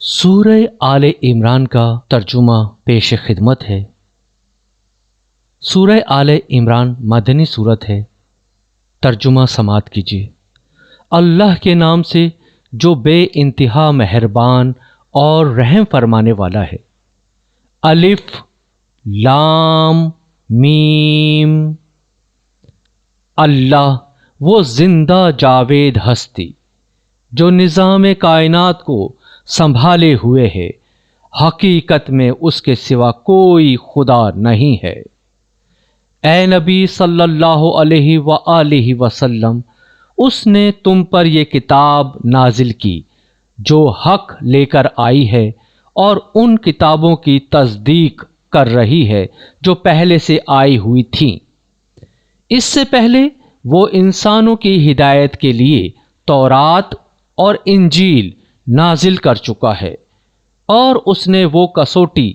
سورہ آل عمران کا ترجمہ پیش خدمت ہے۔ سورہ آل عمران مدنی سورت ہے۔ ترجمہ سماعت کیجیے۔ اللہ کے نام سے جو بے انتہا مہربان اور رحم فرمانے والا ہے۔ الف لام میم۔ اللہ وہ زندہ جاوید ہستی جو نظام کائنات کو سنبھالے ہوئے ہے، حقیقت میں اس کے سوا کوئی خدا نہیں ہے۔ اے نبی صلی اللہ علیہ وآلہ وسلم، اس نے تم پر یہ کتاب نازل کی جو حق لے کر آئی ہے اور ان کتابوں کی تصدیق کر رہی ہے جو پہلے سے آئی ہوئی تھیں۔ اس سے پہلے وہ انسانوں کی ہدایت کے لیے تورات اور انجیل نازل کر چکا ہے، اور اس نے وہ کسوٹی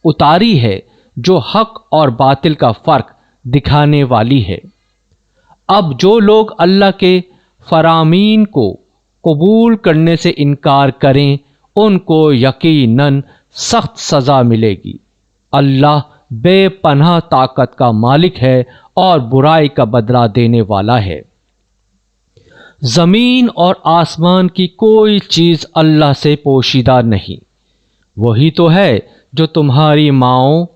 اتاری ہے جو حق اور باطل کا فرق دکھانے والی ہے۔ اب جو لوگ اللہ کے فرامین کو قبول کرنے سے انکار کریں ان کو یقیناً سخت سزا ملے گی۔ اللہ بے پناہ طاقت کا مالک ہے اور برائی کا بدلہ دینے والا ہے۔ زمین اور آسمان کی کوئی چیز اللہ سے پوشیدہ نہیں۔ وہی تو ہے جو تمہاری ماؤں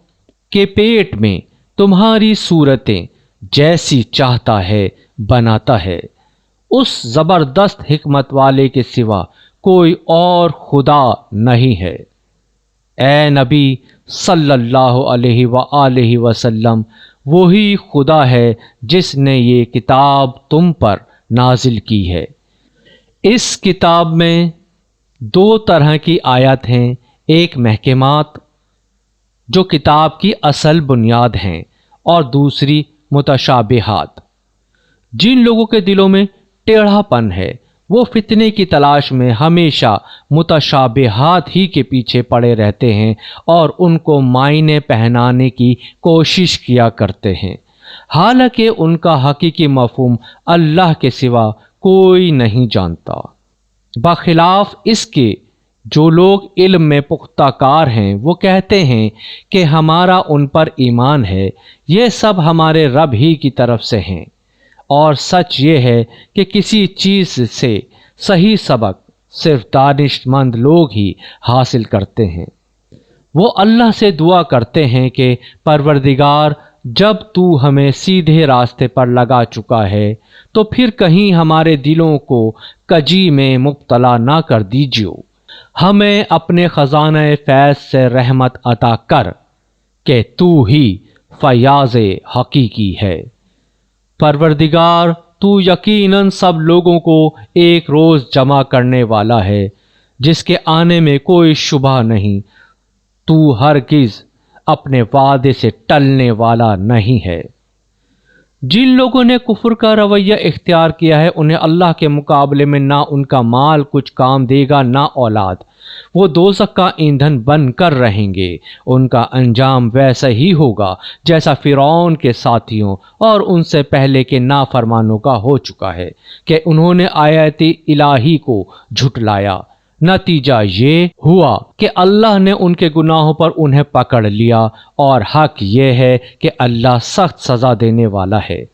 کے پیٹ میں تمہاری صورتیں جیسی چاہتا ہے بناتا ہے۔ اس زبردست حکمت والے کے سوا کوئی اور خدا نہیں ہے۔ اے نبی صلی اللہ علیہ وآلہ وسلم، وہی خدا ہے جس نے یہ کتاب تم پر نازل کی ہے۔ اس کتاب میں دو طرح کی آیات ہیں، ایک محکمات جو کتاب کی اصل بنیاد ہیں، اور دوسری متشابہات۔ جن لوگوں کے دلوں میں ٹیڑھا پن ہے وہ فتنے کی تلاش میں ہمیشہ متشابہات ہی کے پیچھے پڑے رہتے ہیں اور ان کو معنی پہنانے کی کوشش کیا کرتے ہیں، حالانکہ ان کا حقیقی مفہوم اللہ کے سوا کوئی نہیں جانتا۔ بخلاف اس کے جو لوگ علم میں پختہ کار ہیں وہ کہتے ہیں کہ ہمارا ان پر ایمان ہے، یہ سب ہمارے رب ہی کی طرف سے ہیں، اور سچ یہ ہے کہ کسی چیز سے صحیح سبق صرف دانش مند لوگ ہی حاصل کرتے ہیں۔ وہ اللہ سے دعا کرتے ہیں کہ پروردگار، جب تو ہمیں سیدھے راستے پر لگا چکا ہے تو پھر کہیں ہمارے دلوں کو کجی میں مبتلا نہ کر دیجیے، ہمیں اپنے خزانہ فیض سے رحمت عطا کر کہ تو ہی فیاض حقیقی ہے۔ پروردگار، تو یقیناً سب لوگوں کو ایک روز جمع کرنے والا ہے جس کے آنے میں کوئی شبہ نہیں۔ تو ہرگز اپنے وعدے سے ٹلنے والا نہیں ہے۔ جن لوگوں نے کفر کا رویہ اختیار کیا ہے انہیں اللہ کے مقابلے میں نہ ان کا مال کچھ کام دے گا نہ اولاد، وہ دوزخ کا ایندھن بن کر رہیں گے۔ ان کا انجام ویسا ہی ہوگا جیسا فرعون کے ساتھیوں اور ان سے پہلے کے نافرمانوں کا ہو چکا ہے کہ انہوں نے آیات الہی کو جھٹلایا۔ نتیجہ یہ ہوا کہ اللہ نے ان کے گناہوں پر انہیں پکڑ لیا، اور حق یہ ہے کہ اللہ سخت سزا دینے والا ہے۔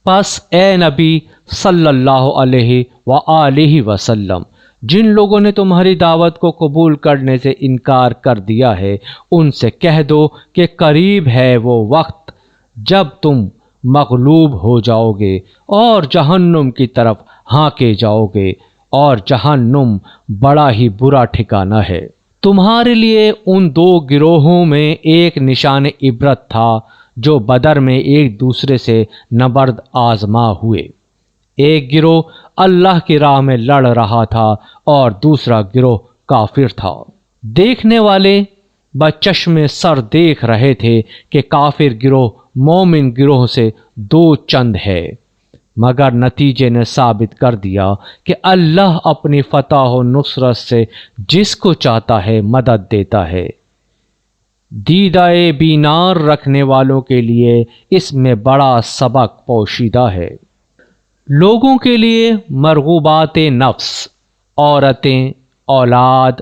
پس اے نبی صلی اللہ علیہ وآلہ وسلم، جن لوگوں نے تمہاری دعوت کو قبول کرنے سے انکار کر دیا ہے ان سے کہہ دو کہ قریب ہے وہ وقت جب تم مغلوب ہو جاؤ گے اور جہنم کی طرف ہانکے جاؤ گے، اور جہنم بڑا ہی برا ٹھکانہ ہے۔ تمہارے لیے ان دو گروہوں میں ایک نشان عبرت تھا جو بدر میں ایک دوسرے سے نبرد آزما ہوئے۔ ایک گروہ اللہ کی راہ میں لڑ رہا تھا اور دوسرا گروہ کافر تھا۔ دیکھنے والے بچشم سر دیکھ رہے تھے کہ کافر گروہ مومن گروہ سے دو چند ہے، مگر نتیجے نے ثابت کر دیا کہ اللہ اپنی فتح و نصرت سے جس کو چاہتا ہے مدد دیتا ہے۔ دیدہ بینار رکھنے والوں کے لیے اس میں بڑا سبق پوشیدہ ہے۔ لوگوں کے لیے مرغوبات نفس، عورتیں، اولاد،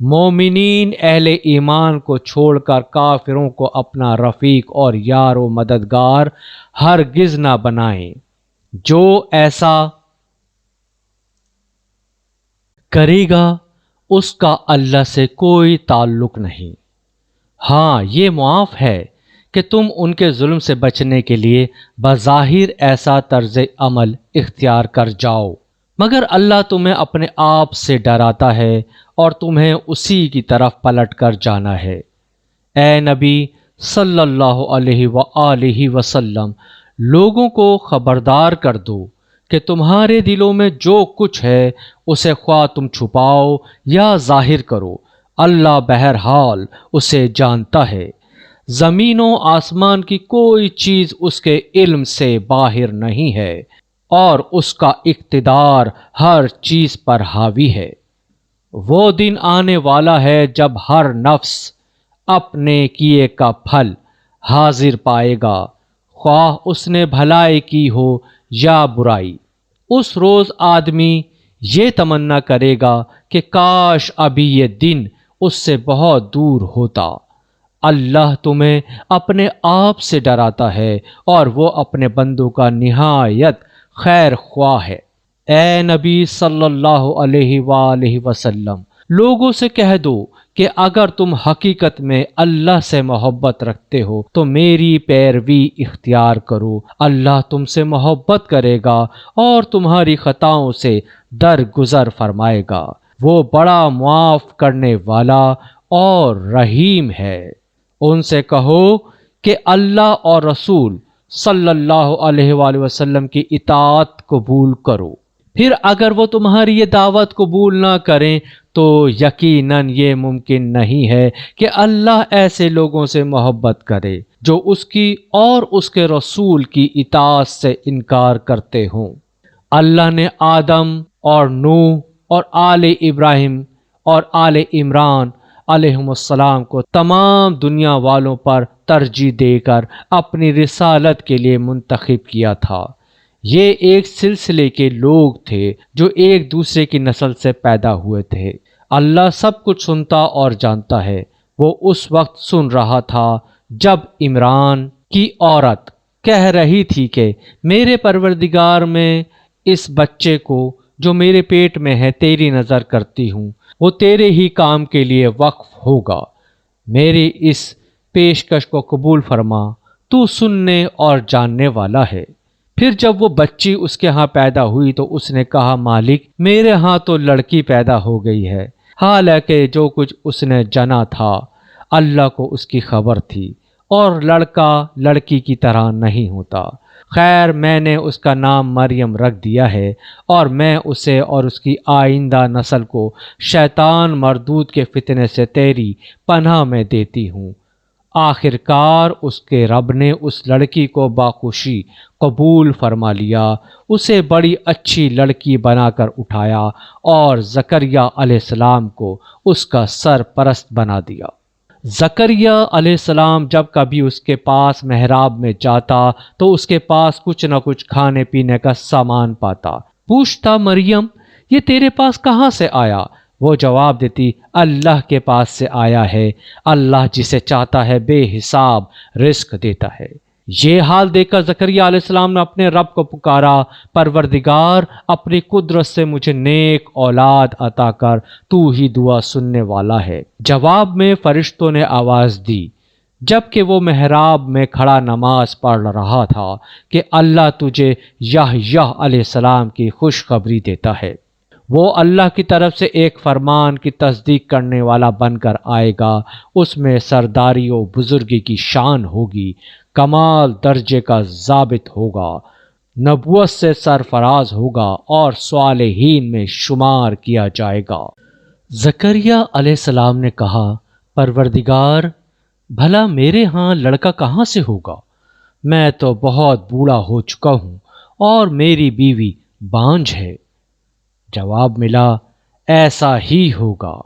مومنین اہل ایمان کو چھوڑ کر کافروں کو اپنا رفیق اور یار و مددگار ہرگز نہ بنائیں۔ جو ایسا کرے گا اس کا اللہ سے کوئی تعلق نہیں۔ ہاں، یہ معاف ہے کہ تم ان کے ظلم سے بچنے کے لیے بظاہر ایسا طرز عمل اختیار کر جاؤ، مگر اللہ تمہیں اپنے آپ سے ڈراتا ہے اور تمہیں اسی کی طرف پلٹ کر جانا ہے۔ اے نبی صلی اللہ علیہ وآلہ وسلم، لوگوں کو خبردار کر دو کہ تمہارے دلوں میں جو کچھ ہے اسے خواہ تم چھپاؤ یا ظاہر کرو، اللہ بہرحال اسے جانتا ہے۔ زمین و آسمان کی کوئی چیز اس کے علم سے باہر نہیں ہے اور اس کا اقتدار ہر چیز پر حاوی ہے۔ وہ دن آنے والا ہے جب ہر نفس اپنے کیے کا پھل حاضر پائے گا، خواہ اس نے بھلائی کی ہو یا برائی۔ اس روز آدمی یہ تمنا کرے گا کہ کاش ابھی یہ دن اس سے بہت دور ہوتا۔ اللہ تمہیں اپنے آپ سے ڈراتا ہے اور وہ اپنے بندوں کا نہایت خیر خواہ ہے۔ اے نبی صلی اللہ علیہ وآلہ وسلم، لوگوں سے کہہ دو کہ اگر تم حقیقت میں اللہ سے محبت رکھتے ہو تو میری پیروی اختیار کرو، اللہ تم سے محبت کرے گا اور تمہاری خطاؤں سے درگزر فرمائے گا، وہ بڑا معاف کرنے والا اور رحیم ہے۔ ان سے کہو کہ اللہ اور رسول صلی اللہ علیہ وآلہ وسلم کی اطاعت قبول کرو، پھر اگر وہ تمہاری یہ دعوت قبول نہ کریں تو یقیناً یہ ممکن نہیں ہے کہ اللہ ایسے لوگوں سے محبت کرے جو اس کی اور اس کے رسول کی اطاعت سے انکار کرتے ہوں۔ اللہ نے آدم اور نوح اور آل ابراہیم اور آل عمران علیہم السلام کو تمام دنیا والوں پر ترجیح دے کر اپنی رسالت کے لیے منتخب کیا تھا۔ یہ ایک سلسلے کے لوگ تھے جو ایک دوسرے کی نسل سے پیدا ہوئے تھے۔ اللہ سب کچھ سنتا اور جانتا ہے۔ وہ اس وقت سن رہا تھا جب عمران کی عورت کہہ رہی تھی کہ میرے پروردگار، میں اس بچے کو جو میرے پیٹ میں ہے تیری نظر کرتی ہوں، وہ تیرے ہی کام کے لیے وقف ہوگا، میری اس پیشکش کو قبول فرما، تو سننے اور جاننے والا ہے۔ پھر جب وہ بچی اس کے ہاں پیدا ہوئی تو اس نے کہا، مالک میرے ہاں تو لڑکی پیدا ہو گئی ہے، حالانکہ جو کچھ اس نے جنا تھا اللہ کو اس کی خبر تھی، اور لڑکا لڑکی کی طرح نہیں ہوتا۔ خیر، میں نے اس کا نام مریم رکھ دیا ہے، اور میں اسے اور اس کی آئندہ نسل کو شیطان مردود کے فتنے سے تیری پناہ میں دیتی ہوں۔ آخرکار اس کے رب نے اس لڑکی کو باخوشی قبول فرما لیا، اسے بڑی اچھی لڑکی بنا کر اٹھایا اور زکریا علیہ السلام کو اس کا سرپرست بنا دیا۔ زکریا علیہ السلام جب کبھی اس کے پاس محراب میں جاتا تو اس کے پاس کچھ نہ کچھ کھانے پینے کا سامان پاتا۔ پوچھتا، مریم یہ تیرے پاس کہاں سے آیا؟ وہ جواب دیتی، اللہ کے پاس سے آیا ہے، اللہ جسے چاہتا ہے بے حساب رزق دیتا ہے۔ یہ حال دیکھ کر زکریا علیہ السلام نے اپنے رب کو پکارا، پروردگار اپنی قدرت سے مجھے نیک اولاد عطا کر، تو ہی دعا سننے والا ہے۔ جواب میں فرشتوں نے آواز دی جبکہ وہ محراب میں کھڑا نماز پڑھ رہا تھا کہ اللہ تجھے یحییٰ علیہ السلام کی خوشخبری دیتا ہے، وہ اللہ کی طرف سے ایک فرمان کی تصدیق کرنے والا بن کر آئے گا، اس میں سرداری و بزرگی کی شان ہوگی، کمال درجے کا ضابط ہوگا، نبوت سے سرفراز ہوگا اور صالحین میں شمار کیا جائے گا۔ زکریا علیہ السلام نے کہا، پروردگار بھلا میرے ہاں لڑکا کہاں سے ہوگا؟ میں تو بہت بوڑھا ہو چکا ہوں اور میری بیوی بانجھ ہے۔ جواب ملا، ایسا ہی ہوگا،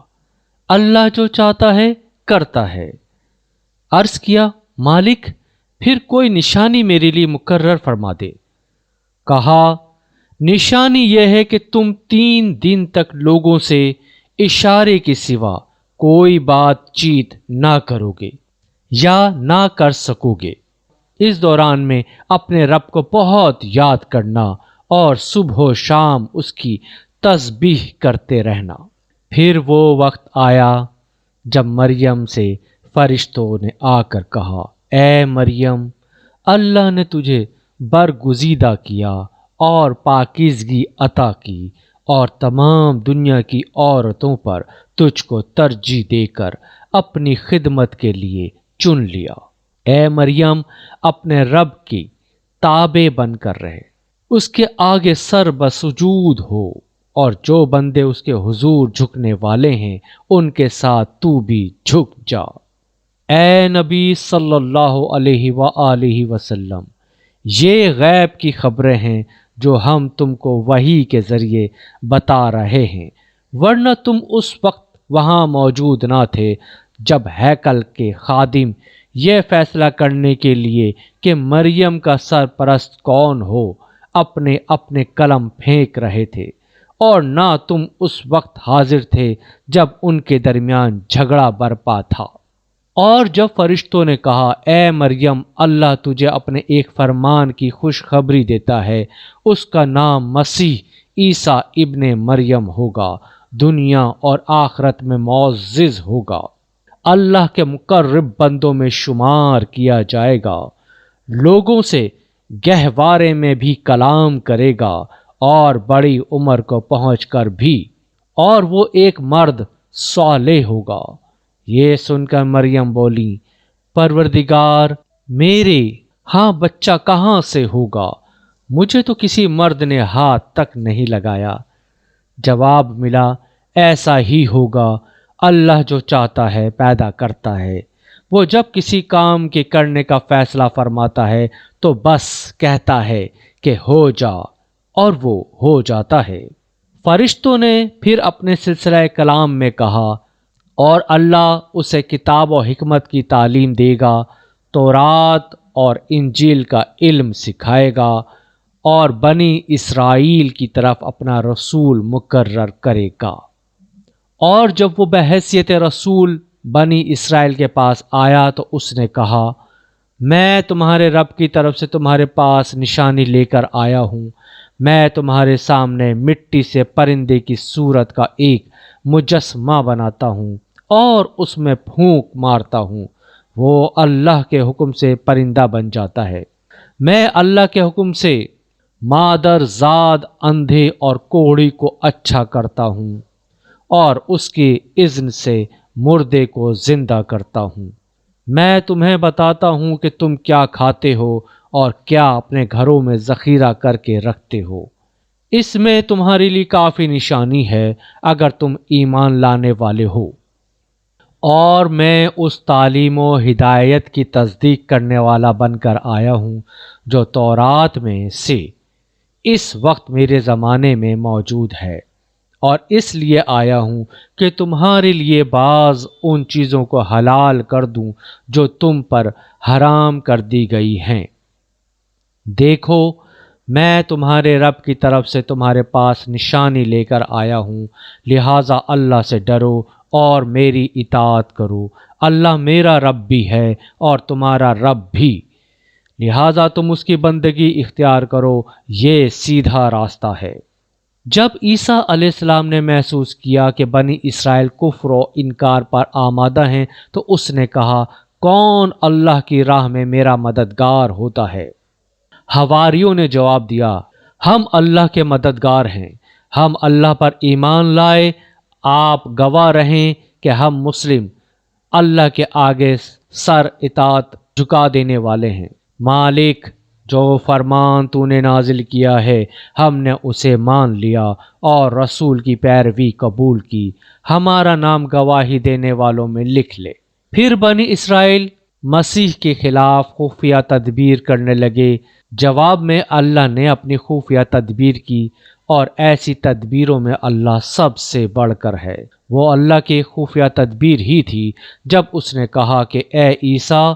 اللہ جو چاہتا ہے کرتا ہے۔ عرض کیا، مالک پھر کوئی نشانی میرے لیے مقرر فرما دے۔ کہا، نشانی یہ ہے کہ تم 3 دن تک لوگوں سے اشارے کے سوا کوئی بات چیت نہ کرو گے یا نہ کر سکو گے۔ اس دوران میں اپنے رب کو بہت یاد کرنا اور صبح و شام اس کی تسبیح کرتے رہنا۔ پھر وہ وقت آیا جب مریم سے فرشتوں نے آ کر کہا، اے مریم، اللہ نے تجھے برگزیدہ کیا اور پاکیزگی عطا کی اور تمام دنیا کی عورتوں پر تجھ کو ترجیح دے کر اپنی خدمت کے لیے چن لیا۔ اے مریم، اپنے رب کی تابع بن کر رہے، اس کے آگے سر بسجود ہو، اور جو بندے اس کے حضور جھکنے والے ہیں ان کے ساتھ تو بھی جھک جا۔ اے نبی صلی اللہ علیہ وآلہ وسلم، یہ غیب کی خبریں ہیں جو ہم تم کو وحی کے ذریعے بتا رہے ہیں، ورنہ تم اس وقت وہاں موجود نہ تھے جب ہیکل کے خادم یہ فیصلہ کرنے کے لیے کہ مریم کا سرپرست کون ہو اپنے اپنے قلم پھینک رہے تھے، اور نہ تم اس وقت حاضر تھے جب ان کے درمیان جھگڑا برپا تھا۔ اور جب فرشتوں نے کہا، اے مریم، اللہ تجھے اپنے ایک فرمان کی خوشخبری دیتا ہے، اس کا نام مسیح عیسیٰ ابن مریم ہوگا، دنیا اور آخرت میں معزز ہوگا، اللہ کے مقرب بندوں میں شمار کیا جائے گا، لوگوں سے گہوارے میں بھی کلام کرے گا اور بڑی عمر کو پہنچ کر بھی، اور وہ ایک مرد صالح ہوگا۔ یہ سن کر مریم بولی، پروردگار میرے ہاں بچہ کہاں سے ہوگا؟ مجھے تو کسی مرد نے ہاتھ تک نہیں لگایا۔ جواب ملا، ایسا ہی ہوگا، اللہ جو چاہتا ہے پیدا کرتا ہے، وہ جب کسی کام کے کرنے کا فیصلہ فرماتا ہے تو بس کہتا ہے کہ ہو جا، اور وہ ہو جاتا ہے۔ فرشتوں نے پھر اپنے سلسلہ کلام میں کہا، اور اللہ اسے کتاب و حکمت کی تعلیم دے گا، تورات اور انجیل کا علم سکھائے گا، اور بنی اسرائیل کی طرف اپنا رسول مقرر کرے گا۔ اور جب وہ بحیثیت رسول بنی اسرائیل کے پاس آیا تو اس نے کہا، میں تمہارے رب کی طرف سے تمہارے پاس نشانی لے کر آیا ہوں۔ میں تمہارے سامنے مٹی سے پرندے کی صورت کا ایک مجسمہ بناتا ہوں اور اس میں پھونک مارتا ہوں، وہ اللہ کے حکم سے پرندہ بن جاتا ہے۔ میں اللہ کے حکم سے مادر زاد اندھے اور کوڑی کو اچھا کرتا ہوں، اور اس کے اذن سے مردے کو زندہ کرتا ہوں۔ میں تمہیں بتاتا ہوں کہ تم کیا کھاتے ہو اور کیا اپنے گھروں میں ذخیرہ کر کے رکھتے ہو۔ اس میں تمہارے لیے کافی نشانی ہے اگر تم ایمان لانے والے ہو۔ اور میں اس تعلیم و ہدایت کی تصدیق کرنے والا بن کر آیا ہوں جو تورات میں سے اس وقت میرے زمانے میں موجود ہے، اور اس لیے آیا ہوں کہ تمہارے لیے بعض ان چیزوں کو حلال کر دوں جو تم پر حرام کر دی گئی ہیں۔ دیکھو، میں تمہارے رب کی طرف سے تمہارے پاس نشانی لے کر آیا ہوں، لہٰذا اللہ سے ڈرو اور میری اطاعت کرو۔ اللہ میرا رب بھی ہے اور تمہارا رب بھی، لہٰذا تم اس کی بندگی اختیار کرو، یہ سیدھا راستہ ہے۔ جب عیسیٰ علیہ السلام نے محسوس کیا کہ بنی اسرائیل کفر و انکار پر آمادہ ہیں تو اس نے کہا، کون اللہ کی راہ میں میرا مددگار ہوتا ہے؟ حواریوں نے جواب دیا، ہم اللہ کے مددگار ہیں، ہم اللہ پر ایمان لائے، آپ گواہ رہیں کہ ہم مسلم، اللہ کے آگے سر اطاعت جھکا دینے والے ہیں۔ مالک، جو فرمان تو نے نازل کیا ہے ہم نے اسے مان لیا اور رسول کی پیروی قبول کی، ہمارا نام گواہی دینے والوں میں لکھ لے۔ پھر بنی اسرائیل مسیح کے خلاف خفیہ تدبیر کرنے لگے۔ جواب میں اللہ نے اپنی خفیہ تدبیر کی، اور ایسی تدبیروں میں اللہ سب سے بڑھ کر ہے۔ وہ اللہ کی خفیہ تدبیر ہی تھی جب اس نے کہا کہ اے عیسیٰ،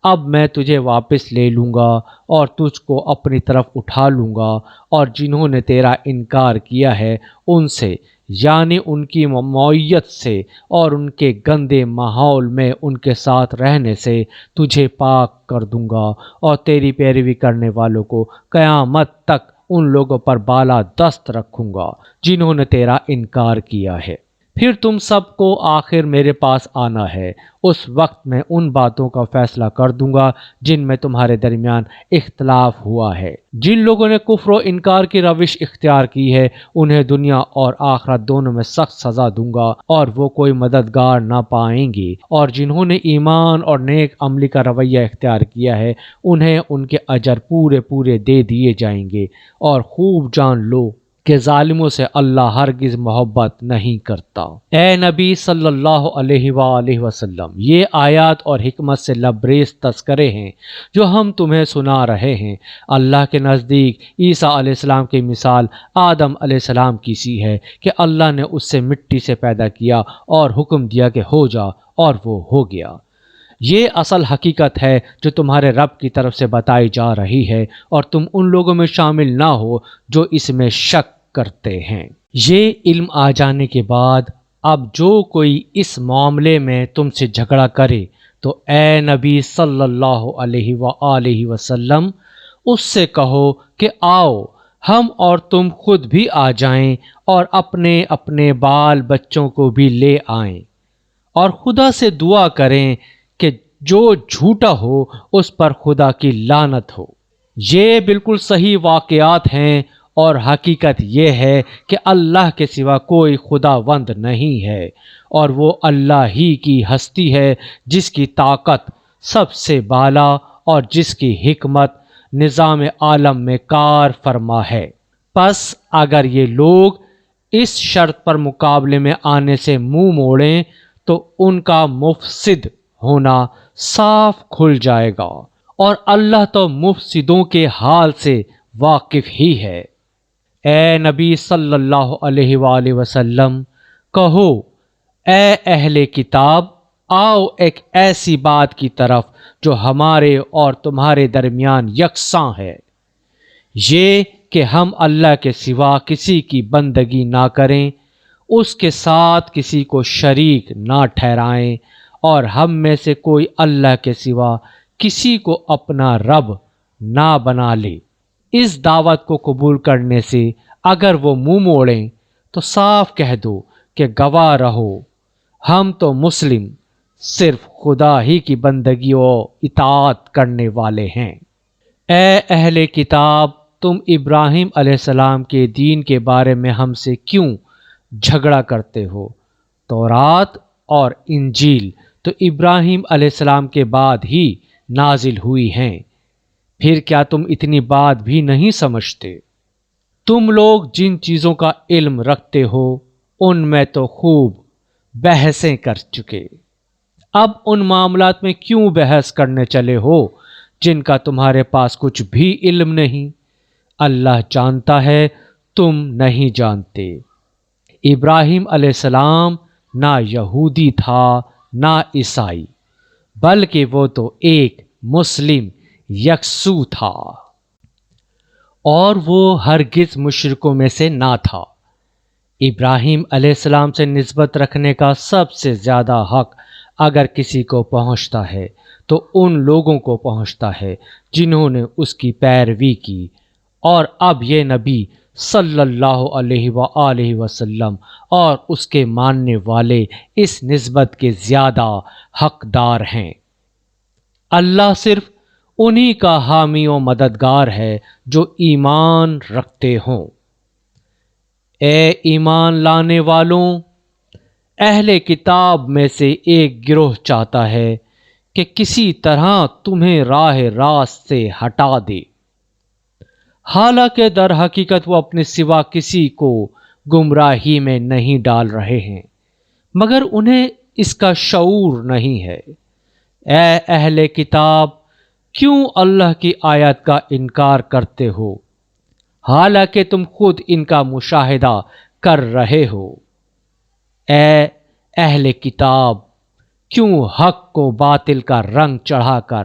اب میں تجھے واپس لے لوں گا اور تجھ کو اپنی طرف اٹھا لوں گا، اور جنہوں نے تیرا انکار کیا ہے ان سے، یعنی ان کی معیت سے اور ان کے گندے ماحول میں ان کے ساتھ رہنے سے تجھے پاک کر دوں گا، اور تیری پیروی کرنے والوں کو قیامت تک ان لوگوں پر بالا دست رکھوں گا جنہوں نے تیرا انکار کیا ہے۔ پھر تم سب کو آخر میرے پاس آنا ہے، اس وقت میں ان باتوں کا فیصلہ کر دوں گا جن میں تمہارے درمیان اختلاف ہوا ہے۔ جن لوگوں نے کفر و انکار کی روش اختیار کی ہے انہیں دنیا اور آخرت دونوں میں سخت سزا دوں گا اور وہ کوئی مددگار نہ پائیں گے، اور جنہوں نے ایمان اور نیک عملی کا رویہ اختیار کیا ہے انہیں ان کے اجر پورے پورے دے دیے جائیں گے، اور خوب جان لو کہ ظالموں سے اللہ ہرگز محبت نہیں کرتا۔ اے نبی صلی اللہ علیہ وآلہ وسلم، یہ آیات اور حکمت سے لبریز تذکرے ہیں جو ہم تمہیں سنا رہے ہیں۔ اللہ کے نزدیک عیسیٰ علیہ السلام کی مثال آدم علیہ السلام کی سی ہے کہ اللہ نے اس سے مٹی سے پیدا کیا اور حکم دیا کہ ہو جا، اور وہ ہو گیا۔ یہ اصل حقیقت ہے جو تمہارے رب کی طرف سے بتائی جا رہی ہے، اور تم ان لوگوں میں شامل نہ ہو جو اس میں شک کرتے ہیں۔ یہ علم آ جانے کے بعد اب جو کوئی اس معاملے میں تم سے جھگڑا کرے تو اے نبی صلی اللہ علیہ وآلہ وسلم اس سے کہو کہ آؤ ہم اور تم خود بھی آ جائیں اور اپنے اپنے بال بچوں کو بھی لے آئیں، اور خدا سے دعا کریں کہ جو جھوٹا ہو اس پر خدا کی لعنت ہو۔ یہ بالکل صحیح واقعات ہیں، اور حقیقت یہ ہے کہ اللہ کے سوا کوئی خداوند نہیں ہے، اور وہ اللہ ہی کی ہستی ہے جس کی طاقت سب سے بالا اور جس کی حکمت نظام عالم میں کار فرما ہے۔ پس اگر یہ لوگ اس شرط پر مقابلے میں آنے سے منہ موڑیں تو ان کا مفسد ہونا صاف کھل جائے گا، اور اللہ تو مفسدوں کے حال سے واقف ہی ہے۔ اے نبی صلی اللہ علیہ وآلہ وسلم کہو، اے اہل کتاب، آؤ ایک ایسی بات کی طرف جو ہمارے اور تمہارے درمیان یکساں ہے، یہ کہ ہم اللہ کے سوا کسی کی بندگی نہ کریں، اس کے ساتھ کسی کو شریک نہ ٹھہرائیں، اور ہم میں سے کوئی اللہ کے سوا کسی کو اپنا رب نہ بنا لے۔ اس دعوت کو قبول کرنے سے اگر وہ منہ موڑیں تو صاف کہہ دو کہ گواہ رہو ہم تو مسلم صرف خدا ہی کی بندگی و اطاعت کرنے والے ہیں۔ اے اہل کتاب، تم ابراہیم علیہ السلام کے دین کے بارے میں ہم سے کیوں جھگڑا کرتے ہو؟ تورات اور انجیل تو ابراہیم علیہ السلام کے بعد ہی نازل ہوئی ہیں، پھر کیا تم اتنی بات بھی نہیں سمجھتے؟ تم لوگ جن چیزوں کا علم رکھتے ہو ان میں تو خوب بحثیں کر چکے، اب ان معاملات میں کیوں بحث کرنے چلے ہو جن کا تمہارے پاس کچھ بھی علم نہیں؟ اللہ جانتا ہے تم نہیں جانتے۔ ابراہیم علیہ السلام نہ یہودی تھا نہ عیسائی، بلکہ وہ تو ایک مسلم یکسو تھا، اور وہ ہرگز مشرکوں میں سے نہ تھا۔ ابراہیم علیہ السلام سے نسبت رکھنے کا سب سے زیادہ حق اگر کسی کو پہنچتا ہے تو ان لوگوں کو پہنچتا ہے جنہوں نے اس کی پیروی کی، اور اب یہ نبی صلی اللہ علیہ وآلہ وسلم اور اس کے ماننے والے اس نسبت کے زیادہ حقدار ہیں۔ اللہ صرف انہی کا حامی و مددگار ہے جو ایمان رکھتے ہوں۔ اے ایمان لانے والوں، اہل کتاب میں سے ایک گروہ چاہتا ہے کہ کسی طرح تمہیں راہ راست سے ہٹا دے، حالانکہ در حقیقت وہ اپنے سوا کسی کو گمراہی میں نہیں ڈال رہے ہیں، مگر انہیں اس کا شعور نہیں ہے۔ اے اہل کتاب، کیوں اللہ کی آیت کا انکار کرتے ہو حالانکہ تم خود ان کا مشاہدہ کر رہے ہو؟ اے اہل کتاب، کیوں حق کو باطل کا رنگ چڑھا کر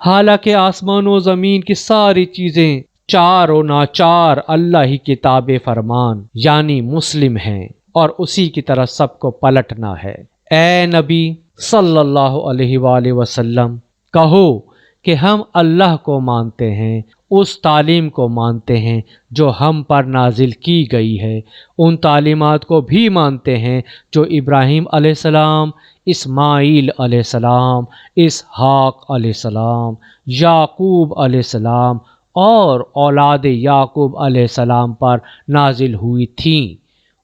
حالانکہ آسمان و زمین کی ساری چیزیں چار و ناچار اللہ ہی کی تابع فرمان یعنی مسلم ہیں اور اسی کی طرح سب کو پلٹنا ہے۔ اے نبی صلی اللہ علیہ وآلہ وسلم، کہو کہ ہم اللہ کو مانتے ہیں، اس تعلیم کو مانتے ہیں جو ہم پر نازل کی گئی ہے، ان تعلیمات کو بھی مانتے ہیں جو ابراہیم علیہ السلام، اسماعیل علیہ السلام، اسحاق علیہ السلام، یعقوب علیہ السلام اور اولاد یعقوب علیہ السلام پر نازل ہوئی تھیں،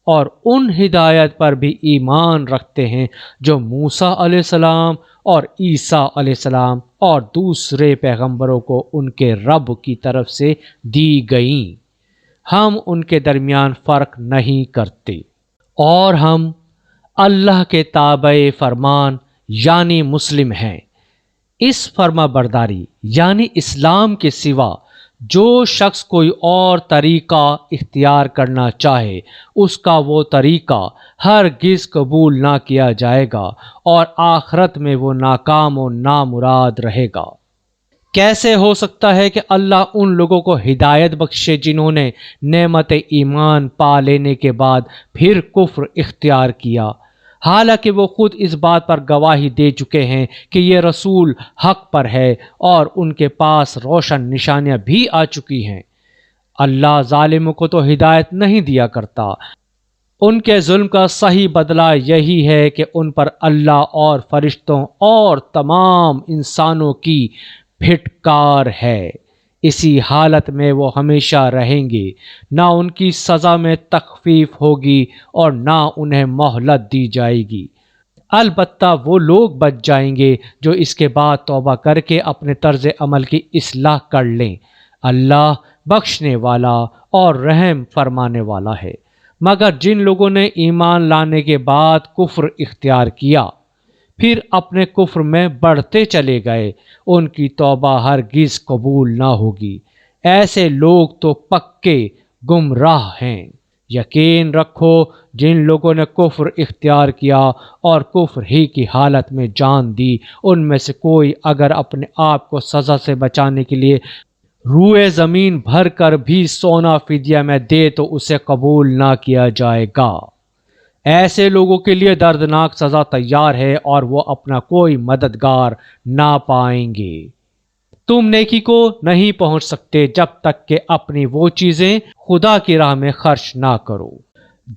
اور ان ہدایت پر بھی ایمان رکھتے ہیں جو موسیٰ علیہ السلام اور عیسیٰ علیہ السلام اور دوسرے پیغمبروں کو ان کے رب کی طرف سے دی گئیں۔ ہم ان کے درمیان فرق نہیں کرتے، اور ہم اللہ کے تابع فرمان یعنی مسلم ہیں۔ اس فرما برداری یعنی اسلام کے سوا جو شخص کوئی اور طریقہ اختیار کرنا چاہے، اس کا وہ طریقہ ہرگز قبول نہ کیا جائے گا اور آخرت میں وہ ناکام و نامراد رہے گا۔ کیسے ہو سکتا ہے کہ اللہ ان لوگوں کو ہدایت بخشے جنہوں نے نعمت ایمان پا لینے کے بعد پھر کفر اختیار کیا، حالانکہ وہ خود اس بات پر گواہی دے چکے ہیں کہ یہ رسول حق پر ہے اور ان کے پاس روشن نشانیاں بھی آ چکی ہیں۔ اللہ ظالموں کو تو ہدایت نہیں دیا کرتا، ان کے ظلم کا صحیح بدلہ یہی ہے کہ ان پر اللہ اور فرشتوں اور تمام انسانوں کی پھٹکار ہے۔ اسی حالت میں وہ ہمیشہ رہیں گے، نہ ان کی سزا میں تخفیف ہوگی اور نہ انہیں مہلت دی جائے گی۔ البتہ وہ لوگ بچ جائیں گے جو اس کے بعد توبہ کر کے اپنے طرز عمل کی اصلاح کر لیں۔ اللہ بخشنے والا اور رحم فرمانے والا ہے۔ مگر جن لوگوں نے ایمان لانے کے بعد کفر اختیار کیا، پھر اپنے کفر میں بڑھتے چلے گئے، ان کی توبہ ہرگز قبول نہ ہوگی۔ ایسے لوگ تو پکے گمراہ ہیں۔ یقین رکھو جن لوگوں نے کفر اختیار کیا اور کفر ہی کی حالت میں جان دی، ان میں سے کوئی اگر اپنے آپ کو سزا سے بچانے کے لیے روئے زمین بھر کر بھی سونا فدیہ میں دے تو اسے قبول نہ کیا جائے گا۔ ایسے لوگوں کے لیے دردناک سزا تیار ہے اور وہ اپنا کوئی مددگار نہ پائیں گے۔ تم نیکی کو نہیں پہنچ سکتے جب تک کہ اپنی وہ چیزیں خدا کی راہ میں خرچ نہ کرو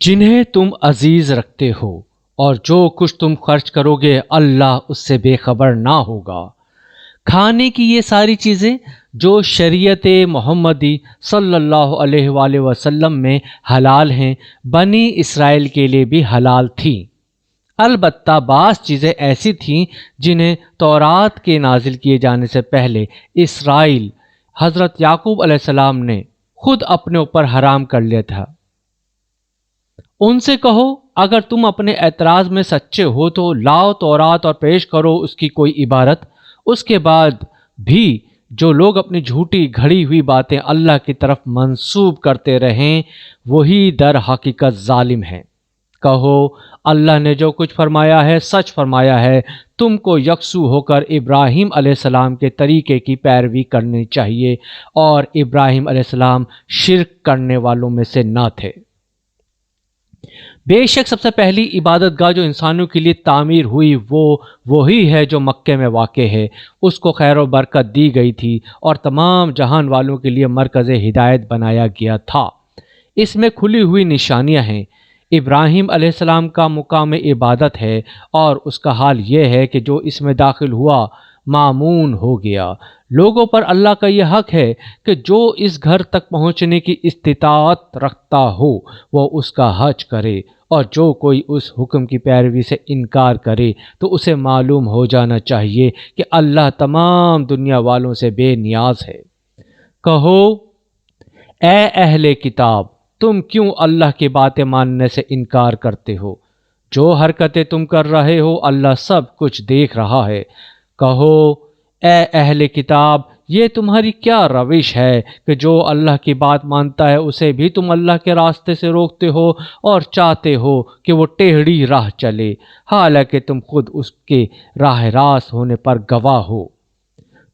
جنہیں تم عزیز رکھتے ہو، اور جو کچھ تم خرچ کرو گے اللہ اس سے بے خبر نہ ہوگا۔ کھانے کی یہ ساری چیزیں جو شریعت محمدی صلی اللہ علیہ وآلہ وسلم میں حلال ہیں، بنی اسرائیل کے لیے بھی حلال تھیں۔ البتہ بعض چیزیں ایسی تھیں جنہیں تورات کے نازل کیے جانے سے پہلے اسرائیل حضرت یعقوب علیہ السلام نے خود اپنے اوپر حرام کر لیا تھا۔ ان سے کہو اگر تم اپنے اعتراض میں سچے ہو تو لاؤ تورات اور پیش کرو اس کی کوئی عبارت۔ اس کے بعد بھی جو لوگ اپنی جھوٹی گھڑی ہوئی باتیں اللہ کی طرف منسوب کرتے رہیں وہی در حقیقت ظالم ہیں۔ کہو اللہ نے جو کچھ فرمایا ہے سچ فرمایا ہے، تم کو یکسو ہو کر ابراہیم علیہ السلام کے طریقے کی پیروی کرنی چاہیے، اور ابراہیم علیہ السلام شرک کرنے والوں میں سے نہ تھے۔ بے شک سب سے پہلی عبادت گاہ جو انسانوں کے لیے تعمیر ہوئی وہ وہی ہے جو مکے میں واقع ہے۔ اس کو خیر و برکت دی گئی تھی اور تمام جہان والوں کے لیے مرکز ہدایت بنایا گیا تھا۔ اس میں کھلی ہوئی نشانیاں ہیں۔ ابراہیم علیہ السلام کا مقام عبادت ہے، اور اس کا حال یہ ہے کہ جو اس میں داخل ہوا مامون ہو گیا۔ لوگوں پر اللہ کا یہ حق ہے کہ جو اس گھر تک پہنچنے کی استطاعت رکھتا ہو وہ اس کا حج کرے، اور جو کوئی اس حکم کی پیروی سے انکار کرے تو اسے معلوم ہو جانا چاہیے کہ اللہ تمام دنیا والوں سے بے نیاز ہے۔ کہو اے اہل کتاب، تم کیوں اللہ کی باتیں ماننے سے انکار کرتے ہو؟ جو حرکتیں تم کر رہے ہو اللہ سب کچھ دیکھ رہا ہے۔ کہو اے اہل کتاب، یہ تمہاری کیا روش ہے کہ جو اللہ کی بات مانتا ہے اسے بھی تم اللہ کے راستے سے روکتے ہو اور چاہتے ہو کہ وہ ٹیڑھی راہ چلے، حالانکہ تم خود اس کے راہ راست ہونے پر گواہ ہو۔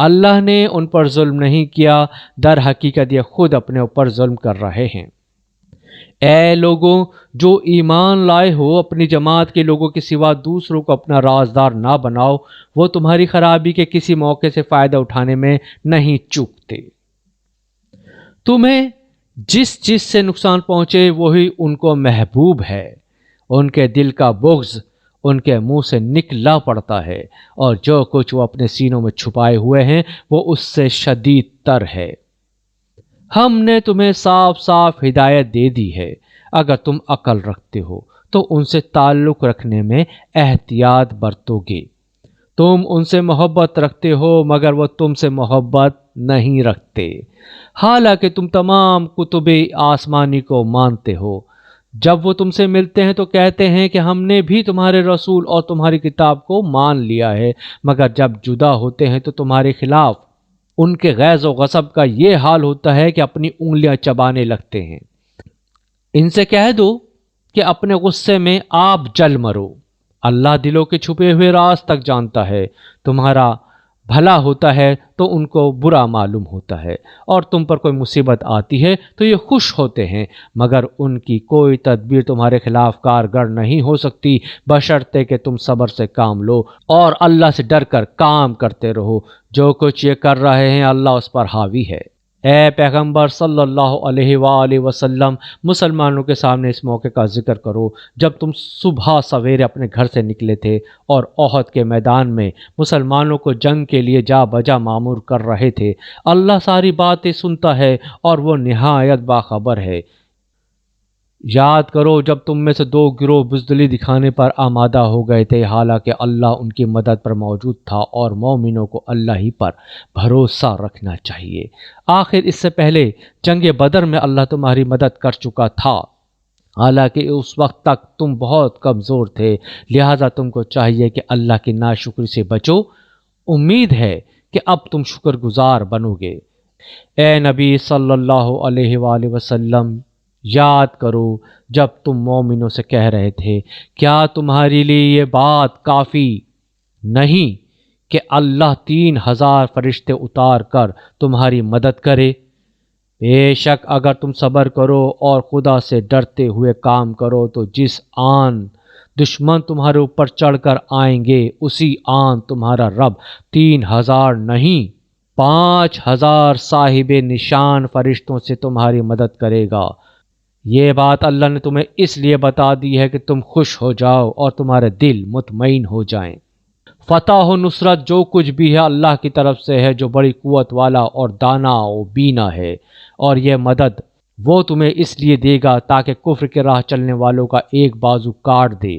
اللہ نے ان پر ظلم نہیں کیا، در حقیقت یہ خود اپنے اوپر ظلم کر رہے ہیں۔ اے لوگوں جو ایمان لائے ہو، اپنی جماعت کے لوگوں کے سوا دوسروں کو اپنا رازدار نہ بناؤ، وہ تمہاری خرابی کے کسی موقع سے فائدہ اٹھانے میں نہیں چوکتے۔ تمہیں جس چیز سے نقصان پہنچے وہی ان کو محبوب ہے، ان کے دل کا بغض ان کے منہ سے نکلا پڑتا ہے، اور جو کچھ وہ اپنے سینوں میں چھپائے ہوئے ہیں وہ اس سے شدید تر ہے۔ ہم نے تمہیں صاف صاف ہدایت دے دی ہے، اگر تم عقل رکھتے ہو تو ان سے تعلق رکھنے میں احتیاط برتو گے۔ تم ان سے محبت رکھتے ہو مگر وہ تم سے محبت نہیں رکھتے، حالانکہ تم تمام کتب آسمانی کو مانتے ہو۔ جب وہ تم سے ملتے ہیں تو کہتے ہیں کہ ہم نے بھی تمہارے رسول اور تمہاری کتاب کو مان لیا ہے، مگر جب جدا ہوتے ہیں تو تمہارے خلاف ان کے غیظ و غضب کا یہ حال ہوتا ہے کہ اپنی انگلیاں چبانے لگتے ہیں۔ ان سے کہہ دو کہ اپنے غصے میں آپ جل مرو، اللہ دلوں کے چھپے ہوئے راز تک جانتا ہے۔ تمہارا بھلا ہوتا ہے تو ان کو برا معلوم ہوتا ہے، اور تم پر کوئی مصیبت آتی ہے تو یہ خوش ہوتے ہیں، مگر ان کی کوئی تدبیر تمہارے خلاف کارگر نہیں ہو سکتی، بشرطے کہ تم صبر سے کام لو اور اللہ سے ڈر کر کام کرتے رہو۔ جو کچھ یہ کر رہے ہیں اللہ اس پر حاوی ہے۔ اے پیغمبر صلی اللہ علیہ وآلہ وسلم، مسلمانوں کے سامنے اس موقع کا ذکر کرو جب تم صبح سویرے اپنے گھر سے نکلے تھے اور احد کے میدان میں مسلمانوں کو جنگ کے لیے جا بجا مامور کر رہے تھے۔ اللہ ساری باتیں سنتا ہے اور وہ نہایت باخبر ہے۔ یاد کرو جب تم میں سے دو گروہ بزدلی دکھانے پر آمادہ ہو گئے تھے، حالانکہ اللہ ان کی مدد پر موجود تھا، اور مومنوں کو اللہ ہی پر بھروسہ رکھنا چاہیے۔ آخر اس سے پہلے جنگ بدر میں اللہ تمہاری مدد کر چکا تھا، حالانکہ اس وقت تک تم بہت کمزور تھے، لہٰذا تم کو چاہیے کہ اللہ کی ناشکری سے بچو۔ امید ہے کہ اب تم شکر گزار بنو گے۔ اے نبی صلی اللہ علیہ وآلہ وسلم، یاد کرو جب تم مومنوں سے کہہ رہے تھے، کیا تمہارے لیے یہ بات کافی نہیں کہ اللہ 3000 فرشتے اتار کر تمہاری مدد کرے؟ بے شک اگر تم صبر کرو اور خدا سے ڈرتے ہوئے کام کرو تو جس آن دشمن تمہارے اوپر چڑھ کر آئیں گے اسی آن تمہارا رب 3000 نہیں 5000 صاحب نشان فرشتوں سے تمہاری مدد کرے گا۔ یہ بات اللہ نے تمہیں اس لیے بتا دی ہے کہ تم خوش ہو جاؤ اور تمہارے دل مطمئن ہو جائیں۔ فتح و نصرت جو کچھ بھی ہے اللہ کی طرف سے ہے، جو بڑی قوت والا اور دانا و بینا ہے، اور یہ مدد وہ تمہیں اس لیے دے گا تاکہ کفر کے راہ چلنے والوں کا ایک بازو کاٹ دے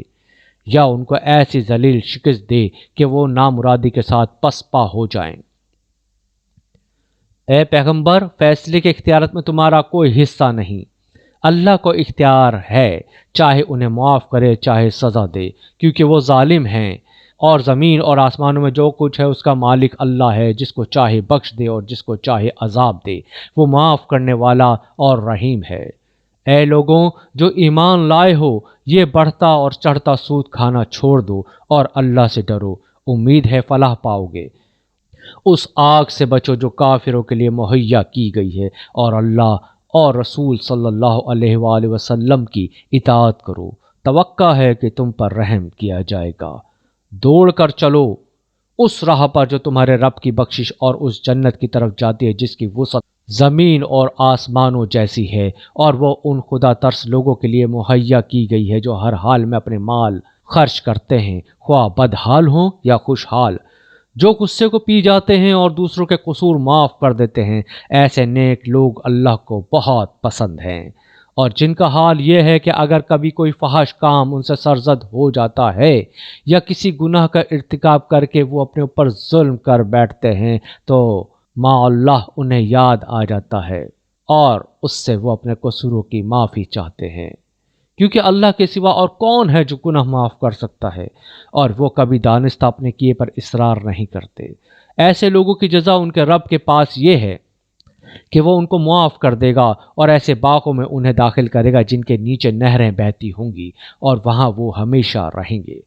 یا ان کو ایسی ذلیل شکست دے کہ وہ نامرادی کے ساتھ پسپا ہو جائیں۔ اے پیغمبر، فیصلے کے اختیارات میں تمہارا کوئی حصہ نہیں، اللہ کو اختیار ہے، چاہے انہیں معاف کرے چاہے سزا دے، کیونکہ وہ ظالم ہیں۔ اور زمین اور آسمانوں میں جو کچھ ہے اس کا مالک اللہ ہے، جس کو چاہے بخش دے اور جس کو چاہے عذاب دے، وہ معاف کرنے والا اور رحیم ہے۔ اے لوگوں جو ایمان لائے ہو، یہ بڑھتا اور چڑھتا سود کھانا چھوڑ دو اور اللہ سے ڈرو، امید ہے فلاح پاؤ گے۔ اس آگ سے بچو جو کافروں کے لیے مہیا کی گئی ہے، اور اللہ اور رسول صلی اللہ علیہ وآلہ وسلم کی اطاعت کرو، توقع ہے کہ تم پر رحم کیا جائے گا۔ دوڑ کر چلو اس راہ پر جو تمہارے رب کی بخشش اور اس جنت کی طرف جاتی ہے جس کی وسعت زمین اور آسمانوں جیسی ہے، اور وہ ان خدا ترس لوگوں کے لیے مہیا کی گئی ہے جو ہر حال میں اپنے مال خرچ کرتے ہیں، خواہ بدحال ہوں یا خوشحال، جو غصے کو پی جاتے ہیں اور دوسروں کے قصور معاف کر دیتے ہیں۔ ایسے نیک لوگ اللہ کو بہت پسند ہیں، اور جن کا حال یہ ہے کہ اگر کبھی کوئی فحش کام ان سے سرزد ہو جاتا ہے یا کسی گناہ کا ارتکاب کر کے وہ اپنے اوپر ظلم کر بیٹھتے ہیں تو ما اللہ انہیں یاد آ جاتا ہے اور اس سے وہ اپنے قصوروں کی معافی چاہتے ہیں، کیونکہ اللہ کے سوا اور کون ہے جو گناہ معاف کر سکتا ہے، اور وہ کبھی دانستہ اپنے کیے پر اصرار نہیں کرتے۔ ایسے لوگوں کی جزا ان کے رب کے پاس یہ ہے کہ وہ ان کو معاف کر دے گا اور ایسے باغوں میں انہیں داخل کرے گا جن کے نیچے نہریں بہتی ہوں گی، اور وہاں وہ ہمیشہ رہیں گے۔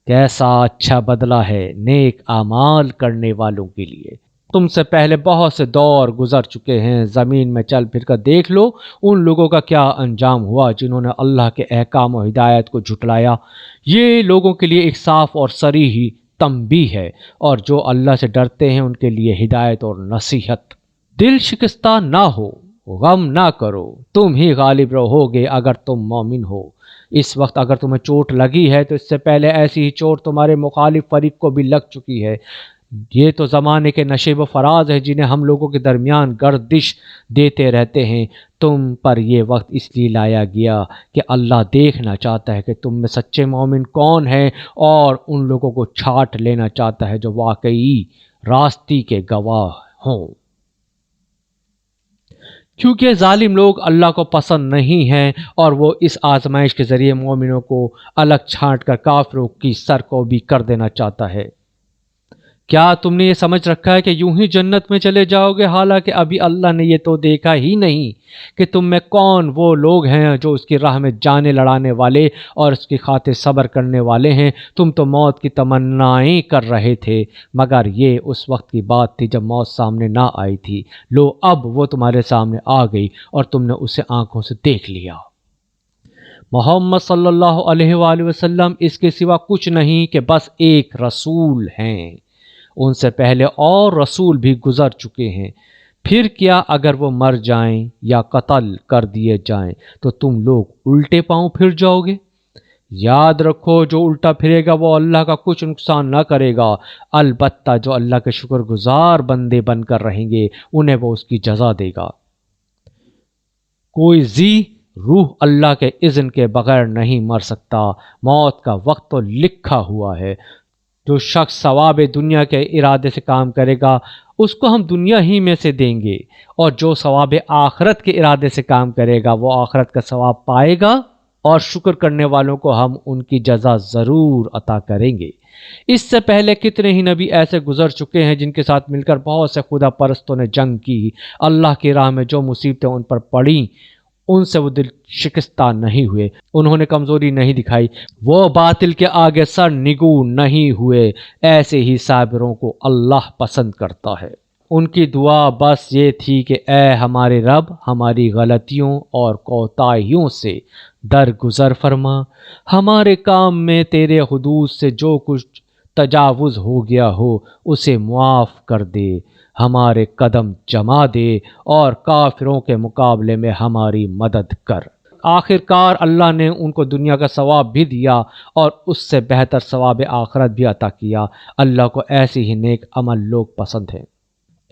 کیسا اچھا بدلہ ہے نیک اعمال کرنے والوں کے لیے۔ تم سے پہلے بہت سے دور گزر چکے ہیں، زمین میں چل پھر کر دیکھ لو ان لوگوں کا کیا انجام ہوا جنہوں نے اللہ کے احکام و ہدایت کو جھٹلایا۔ یہ لوگوں کے لیے ایک صاف اور صریح تنبیہ ہے، اور جو اللہ سے ڈرتے ہیں ان کے لیے ہدایت اور نصیحت۔ دل شکستہ نہ ہو، غم نہ کرو، تم ہی غالب رہو گے اگر تم مومن ہو۔ اس وقت اگر تمہیں چوٹ لگی ہے تو اس سے پہلے ایسی ہی چوٹ تمہارے مخالف فریق کو بھی لگ چکی ہے۔ یہ تو زمانے کے نشیب و فراز ہے جنہیں ہم لوگوں کے درمیان گردش دیتے رہتے ہیں۔ تم پر یہ وقت اس لیے لایا گیا کہ اللہ دیکھنا چاہتا ہے کہ تم میں سچے مومن کون ہیں، اور ان لوگوں کو چھانٹ لینا چاہتا ہے جو واقعی راستی کے گواہ ہوں۔ کیونکہ ظالم لوگ اللہ کو پسند نہیں ہیں، اور وہ اس آزمائش کے ذریعے مومنوں کو الگ چھانٹ کر کافروں کی سرکوبی کر دینا چاہتا ہے۔ کیا تم نے یہ سمجھ رکھا ہے کہ یوں ہی جنت میں چلے جاؤ گے، حالانکہ ابھی اللہ نے یہ تو دیکھا ہی نہیں کہ تم میں کون وہ لوگ ہیں جو اس کی راہ میں جانیں لڑانے والے اور اس کی خاطر صبر کرنے والے ہیں۔ تم تو موت کی تمنائیں کر رہے تھے، مگر یہ اس وقت کی بات تھی جب موت سامنے نہ آئی تھی۔ لو اب وہ تمہارے سامنے آ گئی اور تم نے اسے آنکھوں سے دیکھ لیا۔ محمد صلی اللہ علیہ وآلہ وسلم اس کے سوا کچھ نہیں کہ بس ایک رسول ہیں۔ ان سے پہلے اور رسول بھی گزر چکے ہیں۔ پھر کیا اگر وہ مر جائیں یا قتل کر دیے جائیں تو تم لوگ الٹے پاؤں پھر جاؤ گے؟ یاد رکھو، جو الٹا پھرے گا وہ اللہ کا کچھ نقصان نہ کرے گا، البتہ جو اللہ کے شکر گزار بندے بن کر رہیں گے انہیں وہ اس کی جزا دے گا۔ کوئی روح اللہ کے اذن کے بغیر نہیں مر سکتا۔ موت کا وقت تو لکھا ہوا ہے۔ جو شخص ثواب دنیا کے ارادے سے کام کرے گا اس کو ہم دنیا ہی میں سے دیں گے، اور جو ثواب آخرت کے ارادے سے کام کرے گا وہ آخرت کا ثواب پائے گا، اور شکر کرنے والوں کو ہم ان کی جزا ضرور عطا کریں گے۔ اس سے پہلے کتنے ہی نبی ایسے گزر چکے ہیں جن کے ساتھ مل کر بہت سے خدا پرستوں نے جنگ کی۔ اللہ کی راہ میں جو مصیبتیں ان پر پڑیں ان سے وہ دل شکستہ نہیں ہوئے، انہوں نے کمزوری نہیں دکھائی، وہ باطل کے آگے سر نگو نہیں ہوئے۔ ایسے ہی صابروں کو اللہ پسند کرتا ہے۔ ان کی دعا بس یہ تھی کہ اے ہمارے رب، ہماری غلطیوں اور کوتاہیوں سے درگزر فرما، ہمارے کام میں تیرے حدود سے جو کچھ تجاوز ہو گیا ہو اسے معاف کر دے، ہمارے قدم جما دے اور کافروں کے مقابلے میں ہماری مدد کر۔ آخر کار اللہ نے ان کو دنیا کا ثواب بھی دیا اور اس سے بہتر ثواب آخرت بھی عطا کیا۔ اللہ کو ایسی ہی نیک عمل لوگ پسند ہیں۔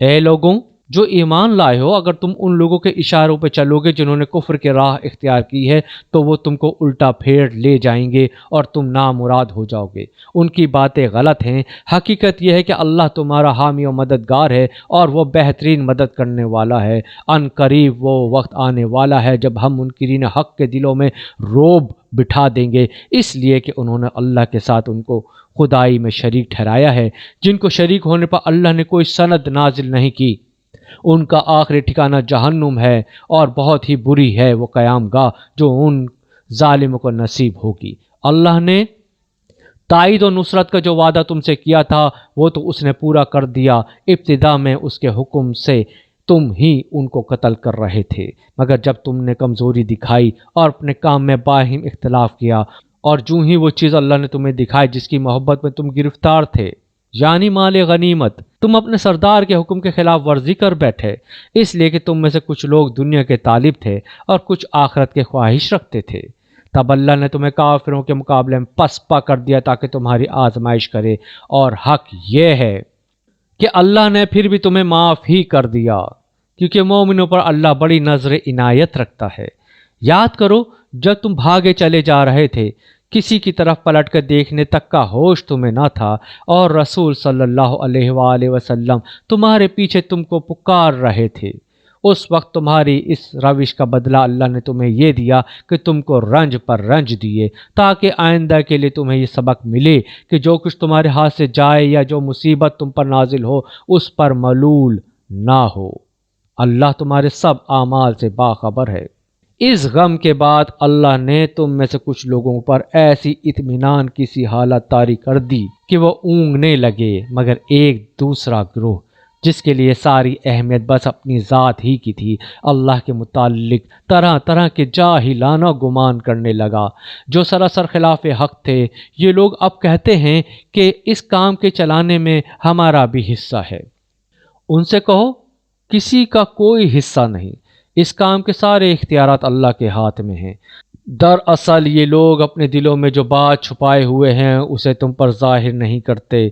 اے لوگوں جو ایمان لائے ہو، اگر تم ان لوگوں کے اشاروں پہ چلو گے جنہوں نے کفر کی راہ اختیار کی ہے تو وہ تم کو الٹا پھیر لے جائیں گے اور تم نامراد ہو جاؤ گے۔ ان کی باتیں غلط ہیں۔ حقیقت یہ ہے کہ اللہ تمہارا حامی و مددگار ہے اور وہ بہترین مدد کرنے والا ہے۔ ان قریب وہ وقت آنے والا ہے جب ہم منکرین حق کے دلوں میں رعب بٹھا دیں گے، اس لیے کہ انہوں نے اللہ کے ساتھ ان کو خدائی میں شریک ٹھہرایا ہے، جن کو شریک ہونے پر اللہ نے کوئی سند نازل نہیں کی۔ ان کا آخری ٹھکانہ جہنم ہے، اور بہت ہی بری ہے وہ قیام گاہ جو ان ظالموں کو نصیب ہوگی۔ اللہ نے تائید و نصرت کا جو وعدہ تم سے کیا تھا وہ تو اس نے پورا کر دیا۔ ابتدا میں اس کے حکم سے تم ہی ان کو قتل کر رہے تھے، مگر جب تم نے کمزوری دکھائی اور اپنے کام میں باہم اختلاف کیا، اور جو ہی وہ چیز اللہ نے تمہیں دکھائی جس کی محبت میں تم گرفتار تھے، یعنی مال غنیمت، تم اپنے سردار کے حکم کے خلاف ورزی کر بیٹھے، اس لیے کہ تم میں سے کچھ لوگ دنیا کے طالب تھے اور کچھ آخرت کے خواہش رکھتے تھے۔ تب اللہ نے تمہیں کافروں کے مقابلے میں پسپا کر دیا تاکہ تمہاری آزمائش کرے، اور حق یہ ہے کہ اللہ نے پھر بھی تمہیں معاف ہی کر دیا، کیونکہ مومنوں پر اللہ بڑی نظر عنایت رکھتا ہے۔ یاد کرو جب تم بھاگے چلے جا رہے تھے، کسی کی طرف پلٹ کر دیکھنے تک کا ہوش تمہیں نہ تھا، اور رسول صلی اللہ علیہ وآلہ وسلم تمہارے پیچھے تم کو پکار رہے تھے۔ اس وقت تمہاری اس روش کا بدلہ اللہ نے تمہیں یہ دیا کہ تم کو رنج پر رنج دیے، تاکہ آئندہ کے لیے تمہیں یہ سبق ملے کہ جو کچھ تمہارے ہاتھ سے جائے یا جو مصیبت تم پر نازل ہو اس پر ملول نہ ہو۔ اللہ تمہارے سب اعمال سے باخبر ہے۔ اس غم کے بعد اللہ نے تم میں سے کچھ لوگوں پر ایسی اطمینان کی سی حالت طاری کر دی کہ وہ اونگنے لگے، مگر ایک دوسرا گروہ جس کے لیے ساری اہمیت بس اپنی ذات ہی کی تھی، اللہ کے متعلق طرح طرح کے جاہلانہ گمان کرنے لگا جو سراسر خلاف حق تھے۔ یہ لوگ اب کہتے ہیں کہ اس کام کے چلانے میں ہمارا بھی حصہ ہے۔ ان سے کہو کسی کا کوئی حصہ نہیں، اس کام کے سارے اختیارات اللہ کے ہاتھ میں ہیں۔ دراصل یہ لوگ اپنے دلوں میں جو بات چھپائے ہوئے ہیں اسے تم پر ظاہر نہیں کرتے۔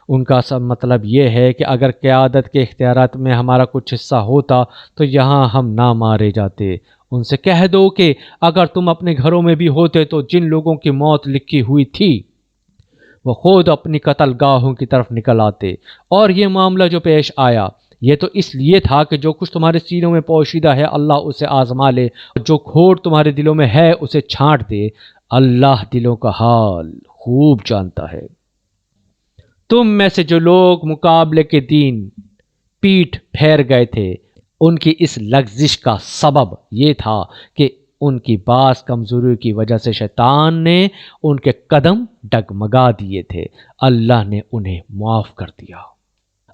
ان کا سب مطلب یہ ہے کہ اگر قیادت کے اختیارات میں ہمارا کچھ حصہ ہوتا تو یہاں ہم نہ مارے جاتے۔ ان سے کہہ دو کہ اگر تم اپنے گھروں میں بھی ہوتے تو جن لوگوں کی موت لکھی ہوئی تھی وہ خود اپنی قتل گاہوں کی طرف نکل آتے، اور یہ معاملہ جو پیش آیا یہ تو اس لیے تھا کہ جو کچھ تمہارے سینوں میں پوشیدہ ہے اللہ اسے آزما لے، اور جو کھوٹ تمہارے دلوں میں ہے اسے چھانٹ دے۔ اللہ دلوں کا حال خوب جانتا ہے۔ تم میں سے جو لوگ مقابلے کے دین پیٹھ پھیر گئے تھے ان کی اس لغزش کا سبب یہ تھا کہ ان کی بعض کمزوری کی وجہ سے شیطان نے ان کے قدم ڈگمگا دیے تھے۔ اللہ نے انہیں معاف کر دیا۔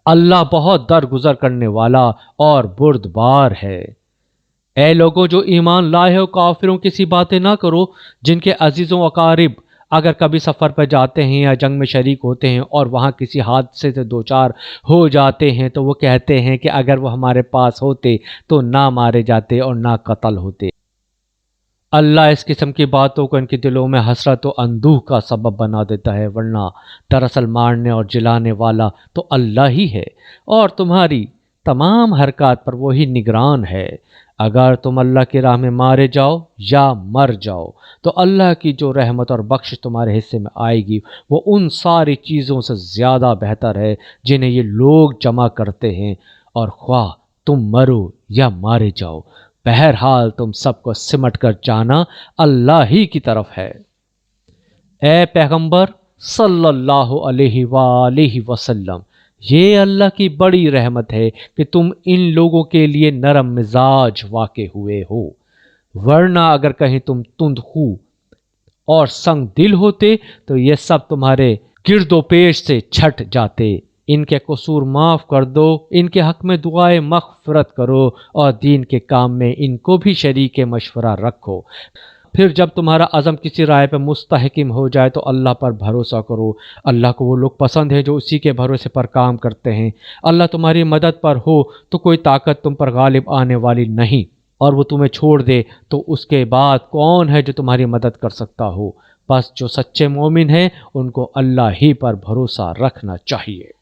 اللہ بہت درگزر کرنے والا اور بردبار ہے۔ اے لوگوں جو ایمان لائے ہو، کافروں کی سی باتیں نہ کرو جن کے عزیزوں اقارب اگر کبھی سفر پہ جاتے ہیں یا جنگ میں شریک ہوتے ہیں اور وہاں کسی حادثے سے دوچار ہو جاتے ہیں تو وہ کہتے ہیں کہ اگر وہ ہمارے پاس ہوتے تو نہ مارے جاتے اور نہ قتل ہوتے۔ اللہ اس قسم کی باتوں کو ان کے دلوں میں حسرت و اندوہ کا سبب بنا دیتا ہے، ورنہ دراصل مارنے اور جلانے والا تو اللہ ہی ہے اور تمہاری تمام حرکات پر وہی نگران ہے۔ اگر تم اللہ کی راہ میں مارے جاؤ یا مر جاؤ تو اللہ کی جو رحمت اور بخشش تمہارے حصے میں آئے گی وہ ان ساری چیزوں سے زیادہ بہتر ہے جنہیں یہ لوگ جمع کرتے ہیں، اور خواہ تم مرو یا مارے جاؤ بہرحال تم سب کو سمٹ کر جانا اللہ ہی کی طرف ہے۔ اے پیغمبر صلی اللہ علیہ وآلہ وسلم، یہ اللہ کی بڑی رحمت ہے کہ تم ان لوگوں کے لیے نرم مزاج واقع ہوئے ہو، ورنہ اگر کہیں تم تند خو اور سنگ دل ہوتے تو یہ سب تمہارے گرد و پیش سے چھٹ جاتے۔ ان کے قصور معاف کر دو، ان کے حق میں دعائے مغفرت کرو اور دین کے کام میں ان کو بھی شریک مشورہ رکھو۔ پھر جب تمہارا عزم کسی رائے پہ مستحکم ہو جائے تو اللہ پر بھروسہ کرو۔ اللہ کو وہ لوگ پسند ہے جو اسی کے بھروسے پر کام کرتے ہیں۔ اللہ تمہاری مدد پر ہو تو کوئی طاقت تم پر غالب آنے والی نہیں، اور وہ تمہیں چھوڑ دے تو اس کے بعد کون ہے جو تمہاری مدد کر سکتا ہو؟ بس جو سچے مومن ہیں ان کو اللہ ہی پر بھروسہ رکھنا چاہیے۔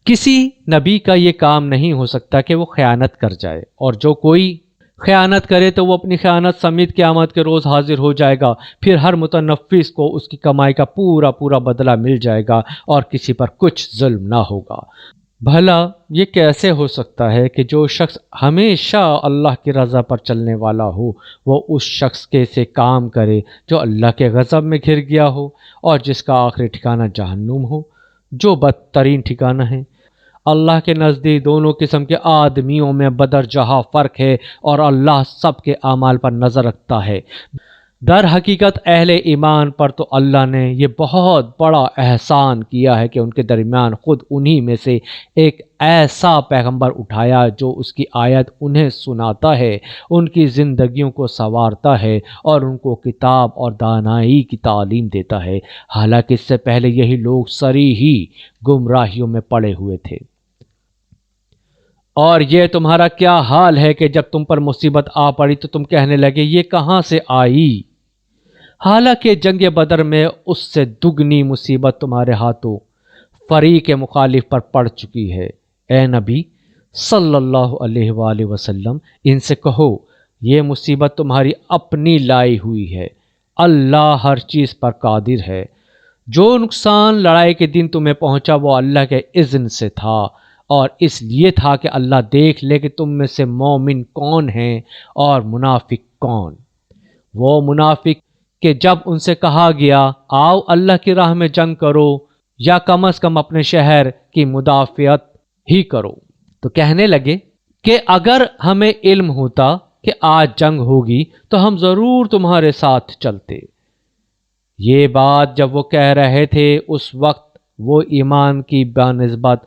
کسی نبی کا یہ کام نہیں ہو سکتا کہ وہ خیانت کر جائے، اور جو کوئی خیانت کرے تو وہ اپنی خیانت سمیت قیامت کے روز حاضر ہو جائے گا۔ پھر ہر متنفس کو اس کی کمائی کا پورا پورا بدلہ مل جائے گا اور کسی پر کچھ ظلم نہ ہوگا۔ بھلا یہ کیسے ہو سکتا ہے کہ جو شخص ہمیشہ اللہ کی رضا پر چلنے والا ہو وہ اس شخص کے سے کام کرے جو اللہ کے غضب میں گھر گیا ہو اور جس کا آخری ٹھکانہ جہنم ہو، جو بدترین ٹھکانہ ہے۔ اللہ کے نزدیک دونوں قسم کے آدمیوں میں بدرجہ فرق ہے اور اللہ سب کے اعمال پر نظر رکھتا ہے۔ در حقیقت اہل ایمان پر تو اللہ نے یہ بہت بڑا احسان کیا ہے کہ ان کے درمیان خود انہی میں سے ایک ایسا پیغمبر اٹھایا جو اس کی آیت انہیں سناتا ہے، ان کی زندگیوں کو سنوارتا ہے اور ان کو کتاب اور دانائی کی تعلیم دیتا ہے، حالانکہ اس سے پہلے یہی لوگ صریحی گمراہیوں میں پڑے ہوئے تھے۔ اور یہ تمہارا کیا حال ہے کہ جب تم پر مصیبت آ پڑی تو تم کہنے لگے یہ کہاں سے آئی، حالانکہ جنگ بدر میں اس سے دگنی مصیبت تمہارے ہاتھوں فریق مخالف پر پڑ چکی ہے۔ اے نبی صلی اللہ علیہ وآلہ وسلم، ان سے کہو یہ مصیبت تمہاری اپنی لائی ہوئی ہے، اللہ ہر چیز پر قادر ہے۔ جو نقصان لڑائی کے دن تمہیں پہنچا وہ اللہ کے اذن سے تھا، اور اس لیے تھا کہ اللہ دیکھ لے کہ تم میں سے مومن کون ہیں اور منافق کون۔ وہ منافق کہ جب ان سے کہا گیا آؤ اللہ کی راہ میں جنگ کرو یا کم از کم اپنے شہر کی مدافعت ہی کرو، تو کہنے لگے کہ اگر ہمیں علم ہوتا کہ آج جنگ ہوگی تو ہم ضرور تمہارے ساتھ چلتے۔ یہ بات جب وہ کہہ رہے تھے اس وقت وہ ایمان کی بنسبت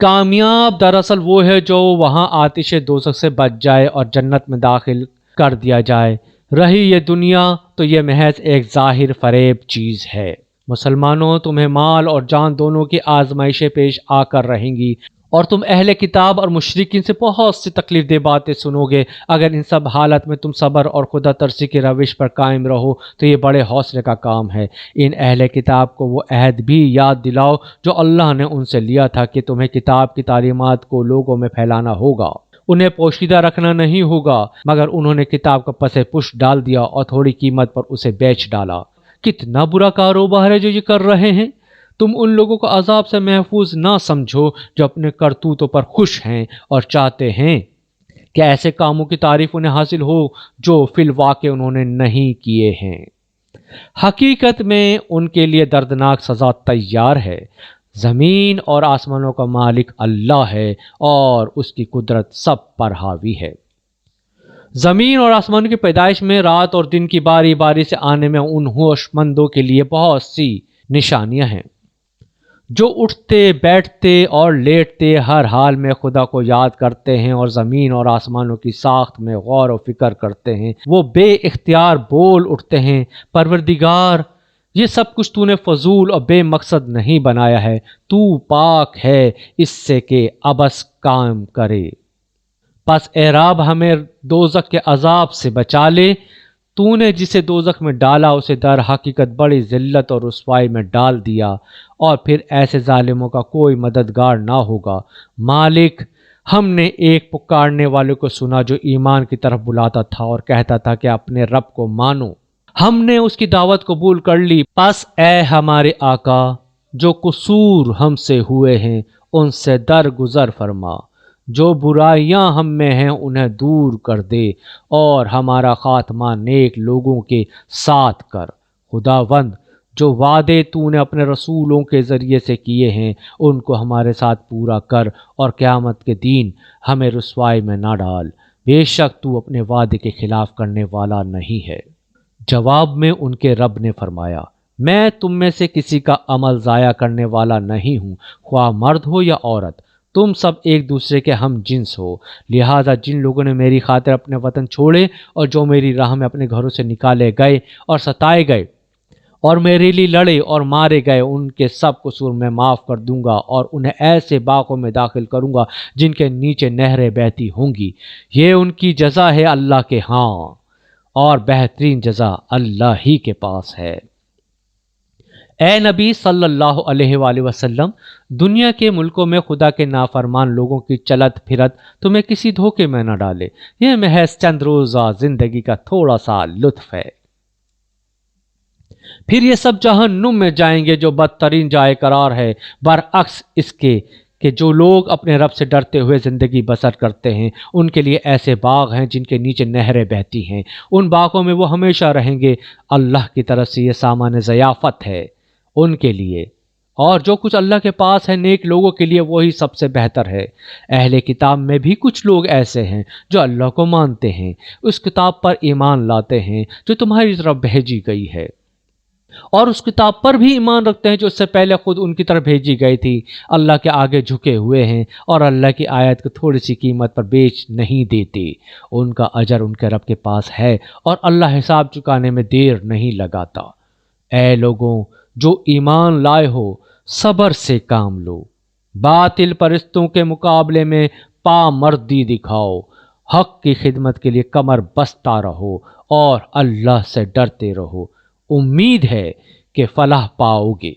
کامیاب دراصل وہ ہے جو وہاں آتش دوزخ سے بچ جائے اور جنت میں داخل کر دیا جائے۔ رہی یہ دنیا تو یہ محض ایک ظاہر فریب چیز ہے۔ مسلمانوں، تمہیں مال اور جان دونوں کی آزمائشیں پیش آ کر رہیں گی، اور تم اہل کتاب اور مشرکین سے بہت سی تکلیف دہ باتیں سنو گے۔ اگر ان سب حالت میں تم صبر اور خدا ترسی کی روش پر قائم رہو تو یہ بڑے حوصلے کا کام ہے۔ ان اہل کتاب کو وہ عہد بھی یاد دلاؤ جو اللہ نے ان سے لیا تھا کہ تمہیں کتاب کی تعلیمات کو لوگوں میں پھیلانا ہوگا۔ انہیں پوشیدہ رکھنا نہیں ہوگا، مگر انہوں نے کتاب کا پس پش ڈال دیا اور تھوڑی قیمت پر اسے بیچ ڈالا۔ کتنا برا کاروبار ہے جو یہ کر رہے ہیں۔ تم ان لوگوں کو عذاب سے محفوظ نہ سمجھو جو اپنے کرتوتوں پر خوش ہیں اور چاہتے ہیں کہ ایسے کاموں کی تعریف انہیں حاصل ہو جو فی الواقع انہوں نے نہیں کیے ہیں۔ حقیقت میں ان کے لیے دردناک سزا تیار ہے۔ زمین اور آسمانوں کا مالک اللہ ہے اور اس کی قدرت سب پر حاوی ہے۔ زمین اور آسمانوں کی پیدائش میں رات اور دن کی باری باری سے آنے میں ان ہوش مندوں کے لیے بہت سی نشانیاں ہیں جو اٹھتے، بیٹھتے اور لیٹتے ہر حال میں خدا کو یاد کرتے ہیں اور زمین اور آسمانوں کی ساخت میں غور و فکر کرتے ہیں۔ وہ بے اختیار بول اٹھتے ہیں، پروردگار، یہ سب کچھ تو نے فضول اور بے مقصد نہیں بنایا ہے، تو پاک ہے اس سے کہ عبث کام کرے۔ پس اے رب، ہمیں دوزخ کے عذاب سے بچا لے۔ تو نے جسے دوزخ میں ڈالا اسے در حقیقت بڑی ذلت اور رسوائی میں ڈال دیا، اور پھر ایسے ظالموں کا کوئی مددگار نہ ہوگا۔ مالک، ہم نے ایک پکارنے والے کو سنا جو ایمان کی طرف بلاتا تھا اور کہتا تھا کہ اپنے رب کو مانو۔ ہم نے اس کی دعوت قبول کر لی، پس اے ہمارے آقا، جو قصور ہم سے ہوئے ہیں ان سے درگزر فرما، جو برائیاں ہم میں ہیں انہیں دور کر دے، اور ہمارا خاتمہ نیک لوگوں کے ساتھ کر۔ خداوند، جو وعدے تو نے اپنے رسولوں کے ذریعے سے کیے ہیں ان کو ہمارے ساتھ پورا کر، اور قیامت کے دن ہمیں رسوائی میں نہ ڈال۔ بے شک تو اپنے وعدے کے خلاف کرنے والا نہیں ہے۔ جواب میں ان کے رب نے فرمایا، میں تم میں سے کسی کا عمل ضائع کرنے والا نہیں ہوں، خواہ مرد ہو یا عورت، تم سب ایک دوسرے کے ہم جنس ہو۔ لہٰذا جن لوگوں نے میری خاطر اپنے وطن چھوڑے اور جو میری راہ میں اپنے گھروں سے نکالے گئے اور ستائے گئے اور میرے لیے لڑے اور مارے گئے، ان کے سب قصور میں معاف کر دوں گا، اور انہیں ایسے باغوں میں داخل کروں گا جن کے نیچے نہریں بہتی ہوں گی۔ یہ ان کی جزا ہے اللہ کے ہاں، اور بہترین جزا اللہ ہی کے پاس ہے۔ اے نبی صلی اللہ علیہ وآلہ وسلم، دنیا کے ملکوں میں خدا کے نافرمان لوگوں کی چلت پھرت تمہیں کسی دھوکے میں نہ ڈالے، یہ محض چند روزہ زندگی کا تھوڑا سا لطف ہے۔ پھر یہ سب جہنم میں جائیں گے جو بدترین جائے قرار ہے، برعکس اس کے کہ جو لوگ اپنے رب سے ڈرتے ہوئے زندگی بسر کرتے ہیں ان کے لیے ایسے باغ ہیں جن کے نیچے نہریں بہتی ہیں، ان باغوں میں وہ ہمیشہ رہیں گے۔ اللہ کی طرف سے یہ سامان ضیافت ہے ان کے لیے، اور جو کچھ اللہ کے پاس ہے نیک لوگوں کے لیے وہی سب سے بہتر ہے۔ اہل کتاب میں بھی کچھ لوگ ایسے ہیں جو اللہ کو مانتے ہیں، اس کتاب پر ایمان لاتے ہیں جو تمہاری طرف بھیجی گئی ہے، اور اس کتاب پر بھی ایمان رکھتے ہیں جو اس سے پہلے خود ان کی طرف بھیجی گئی تھی۔ اللہ کے آگے جھکے ہوئے ہیں اور اللہ کی آیت کو تھوڑی سی قیمت پر بیچ نہیں دیتے۔ ان کا اجر ان کے رب کے پاس ہے، اور اللہ حساب چکانے میں دیر نہیں لگاتا۔ اے لوگوں جو ایمان لائے ہو، صبر سے کام لو، باطل پرستوں کے مقابلے میں پامردی دکھاؤ، حق کی خدمت کے لیے کمر بستہ رہو، اور اللہ سے ڈرتے رہو۔ امید ہے کہ فلاح پاؤ گے۔